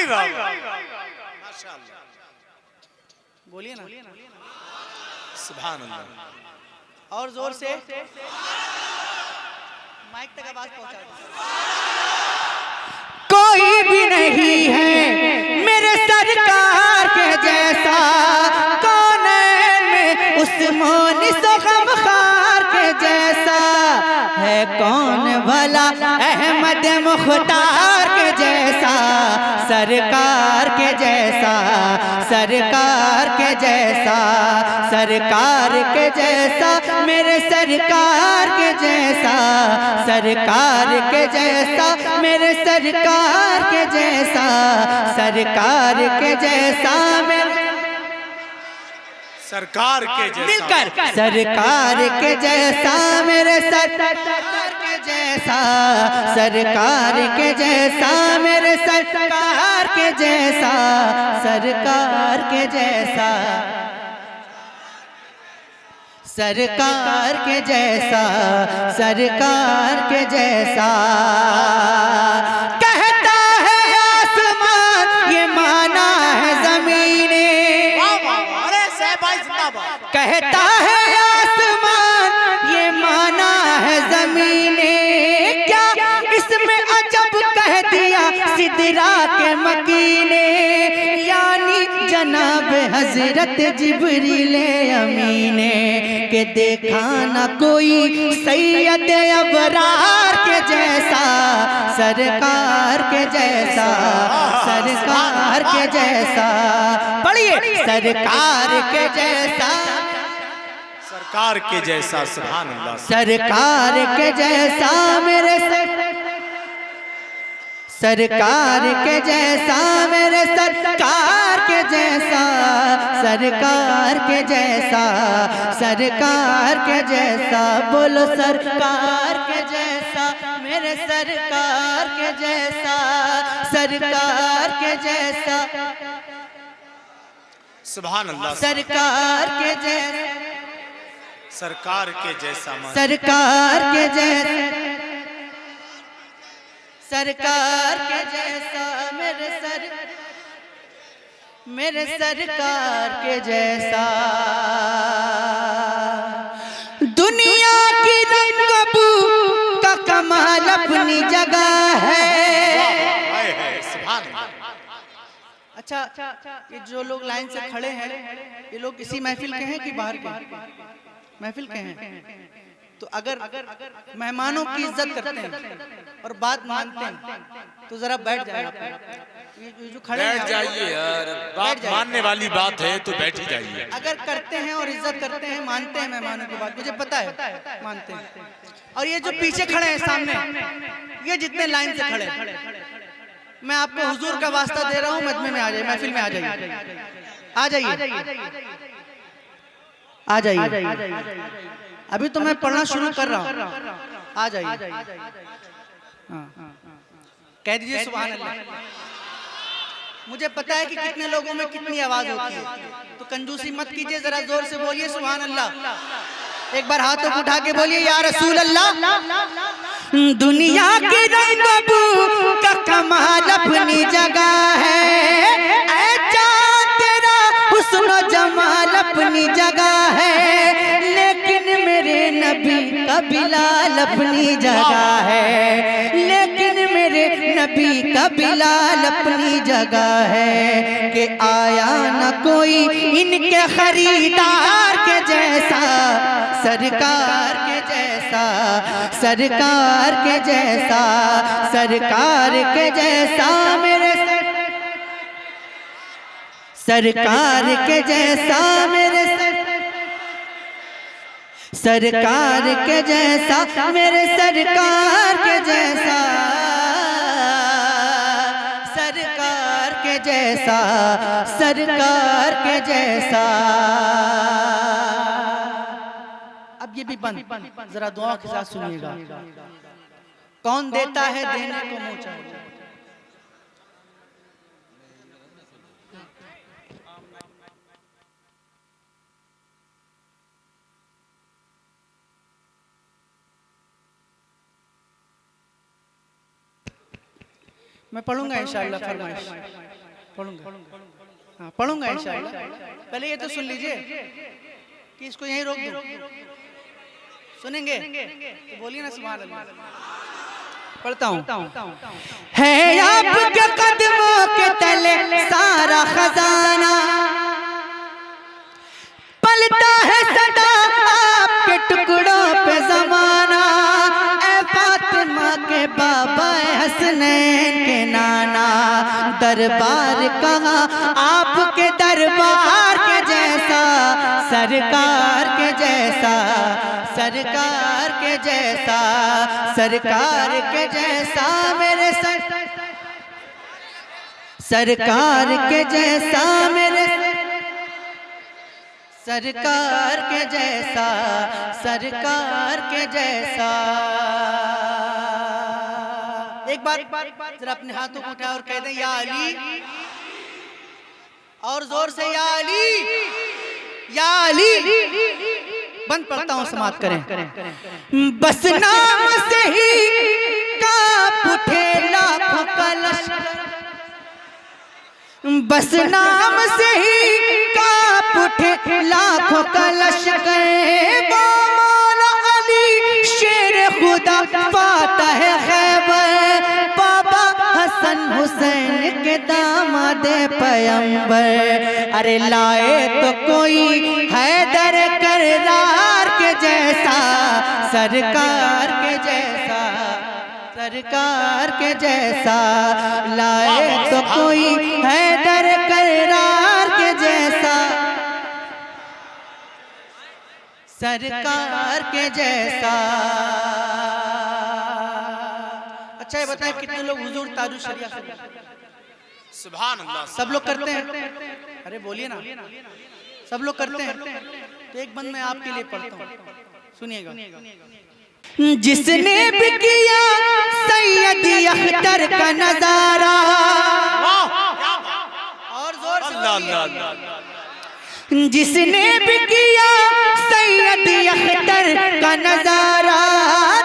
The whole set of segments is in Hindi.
वाह माशाअल्लाह, बोलिए ना सुभान अल्लाह। और जोर से माइक तक आवाज पहुंचा दो। कोई भी नहीं है मेरे सरकार के जैसा, कौनैन में उस्मान सो गमखार के जैसा है कौन भला, अहमद मुख्तार के जैसा, सरकार के जैसा, सरकार के जैसा, सरकार के जैसा, मेरे सरकार के जैसा, सरकार के जैसा, मेरे सरकार के जैसा, सरकार के जैसा, मेरे सरकार के जैसा, मिलकर सरकार के जैसा, मेरे सरकार के जैसा, सरकार के जैसा, मेरे सरकार के जैसा, सरकार के जैसा, सरकार के जैसा, सरकार के जैसा। कहता है आसमान ये माना है ज़मीने, अरे सहबाई जिंदाबाद। कहता है आसमान ये माना है ज़मीने, क्या इसमें अजब कह दिया सिदरा के मकीने, यानी जनाब हजरत जिब्रील अमीने के देखा न कोई सैयद अबरार के जैसा, सरकार के जैसा, सरकार के जैसा, पढ़िए सरकार के जैसा, सरकार के जैसा, सुभान अल्लाह, सरकार के जैसा, मेरे सरकार के जैसा, मेरे सरकार के जैसा, सरकार के जैसा, सरकार के जैसा, बोलो सरकार के जैसा, मेरे सरकार के जैसा, सरकार के जैसा, सुभान अल्लाह, सरकार के जैसा, सरकार के जैसा, सरकार के जैसा, सरकार के जैसा, मेरे सरकार के जैसा। दुनिया की रंगबू का कमाल अपनी जगह है। सुभान अल्लाह। अच्छा, ये जो लोग लाइन से खड़े हैं ये लोग इसी महफिल के हैं कि बाहर के? महफिल के हैं। तो अगर मेहमानों की इज्जत करते हैं और बात मानते हैं तो जरा बैठ जाइए। ये जो खड़े हैं बैठ जाइए यार, बात मानने वाली बात है तो बैठ ही जाइए। अगर करते हैं और इज्जत करते हैं, मानते हैं मेहमानों की बात, मुझे पता है मानते हैं। और ये जो पीछे खड़े हैं सामने, ये जितने लाइन से खड़े हैं, मैं आपको हुजूर का वास्ता दे रहा हूँ, मजमे में आ जाइए, महफिल में आ जाइए, आ जाइए, आ जाइए। अभी तो मैं पढ़ना शुरू कर रहा हूँ, आ जाइए। कह दीजिए सुभान अल्लाह। मुझे पता है कि कितने लोगों में कितनी आवाज होती है, तो कंजूसी मत कीजिए, जरा जोर से बोलिए सुभान अल्लाह। एक बार हाथों को उठा के बोलिए या रसूल अल्लाह। दुनिया की रंगबू का कमाल अपनी जगह है, ऐ चाँद तेरा हुस्न जमाल अपनी जगह है, लेकिन मेरे नबी का बिलाल अपनी जगह है, लेकिन मेरे नबी का बिलाल अपनी जगह है, कि आया न कोई इनके खरीदार के जैसा, सरकार के जैसा, सरकार के जैसा, सरकार के जैसा, मेरे सरकार के जैसा, मेरे सरकार के जैसा, मेरे सरकार के जैसा, सरकार के जैसा, सरकार के जैसा। अब ये भी बंद, जरा दुआ के साथ सुनिएगा। कौन देता है देने को मुँह चाहिए। मैं पढ़ूंगा इंशाअल्लाह फरमाइश। पढ़ूंगा, हाँ पढ़ूंगा इंशाअल्लाह। पहले ये तो सुन लीजिए कि इसको यहीं रोक दूं। सुनेंगे तो बोलिए ना सुभान अल्लाह। पढ़ता हूँ। है आपके कदमों के तले सारा खजाना, पलता है सदा आपके टुकड़ों पे जमाना। ऐ फातिमा के बाबा हसनैन के नाना, दरबार कहाँ आपके दरबार के जैसा, सरकार के जैसा, सरकार के जैसा, सरकार के जैसा मेरे सरकार के जैसा मेरे सरकार के जैसा, सरकार के जैसा। एक बार जरा अपने हाथों को उठाएं और कह दें या अली, और जोर से या अली, या अली। बंद पढ़ता हूँ, समाप्त करें। बस नाम से ही कांप उठे लाखों का लश्कर, बस नाम से ही कांप उठे लाखों का लश्कर। वो मौला अली शेर खुदा फातह है खैबर, बाबा हसन हुसैन के दामाद पैगंबर। अरे लाए तो कोई हैदर कररार के जैसा, सरकार के जैसा, सरकार के जैसा। लाए तो कोई हैदर कररार के जैसा, सरकार के जैसा। अच्छा ये बताएं कितने लोग हुजूर ताजु शरिया से? सुभान अल्लाह। सब लोग करते हैं? अरे बोलिए ना, सब लोग करते हैं। तो एक बंद मैं आपके लिए पढ़ता हूँ, सुनिएगा। जिसने भी किया सैयद अख्तर का नजारा, और जोर से जिसने भी किया सैयद अख्तर का नजारा,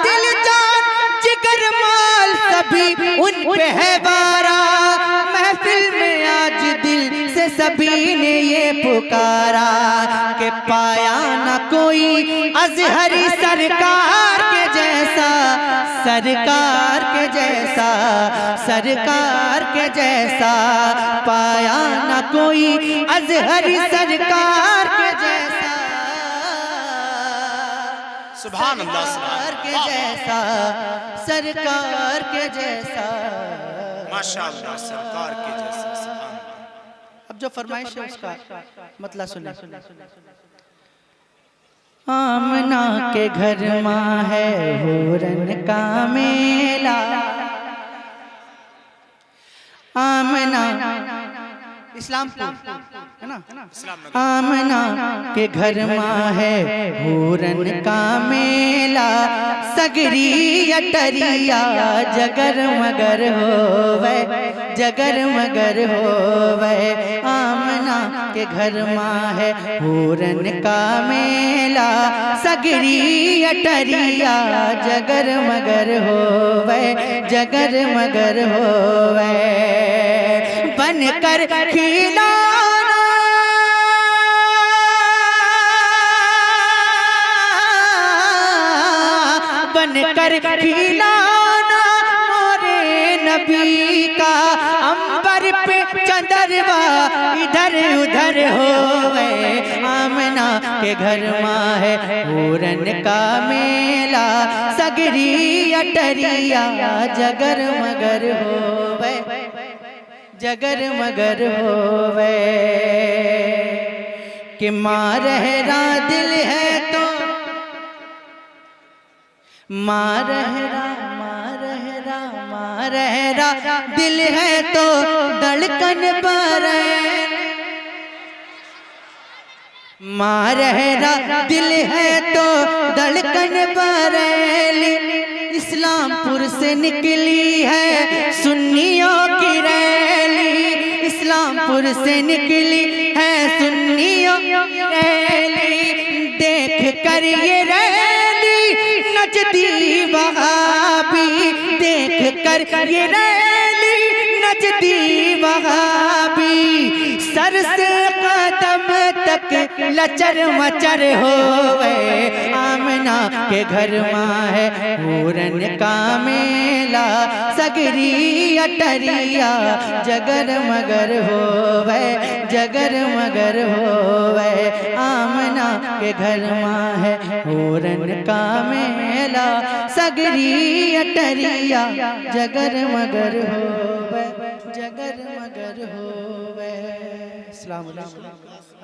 दिल जान जिगर माल सभी उन पे है वारा। महफिल में आज दिल से सभी ने ये पुकारा कि पाया न कोई अजहरी सरकार के जैसा, सरकार के जैसा, सरकार के जैसा। पाया न कोई अजहरी सरकार के जैसा, सुभान अल्लाह, सरकार के जैसा, सरकार के जैसा, माशाअल्लाह, सरकार के जैसा। अब जो फरमाइश है उसका मतलब सुने। आमना के घर माँ है हुरन का मेला, आमना इस्लामपुर है ना, आमना के घर माँ है हुरन का मेला। सगरी अटरिया जगर मगर होवे, जगर मगर होवे। आमना के घर माँ है हुरन का मेला, सगरी अटरिया जगर मगर होवे, जगर मगर होवे। बनकर खिलाना बनकर खिलाना मोरे नबी का, अंबर पे चंदरवा इधर उधर होवे। आमना के घर माँ है हुरन का मेला, सगरी अटरिया जगर मगर होवे, जगर मगर होवे। कि माँ रहरा दिल है तो, माँ रहरा, माँ रहरा, माँ रहरा दिल है तो धड़कन पर, माँ रहरा दिल है तो धड़कन बरेली। इस्लामपुर से निकली है सुन्नियों की रैली, इस्लामपुर से निकली है सुन्नियों की रैली। देख कर ये रैली नचती वहाबी, देख कर ये रैली नचती वहाबी। सर से कदम तक लचर मचर होवे आमना के घर माँ है पूरन का मेला सगरी अटरिया जगर मगर होवे जगर मगर होवे आमना के घर माँ है पूरन का मेला सगरी अटरिया जगर मगर होवे जगर मगर होवे। अस्सलाम वालेकुम।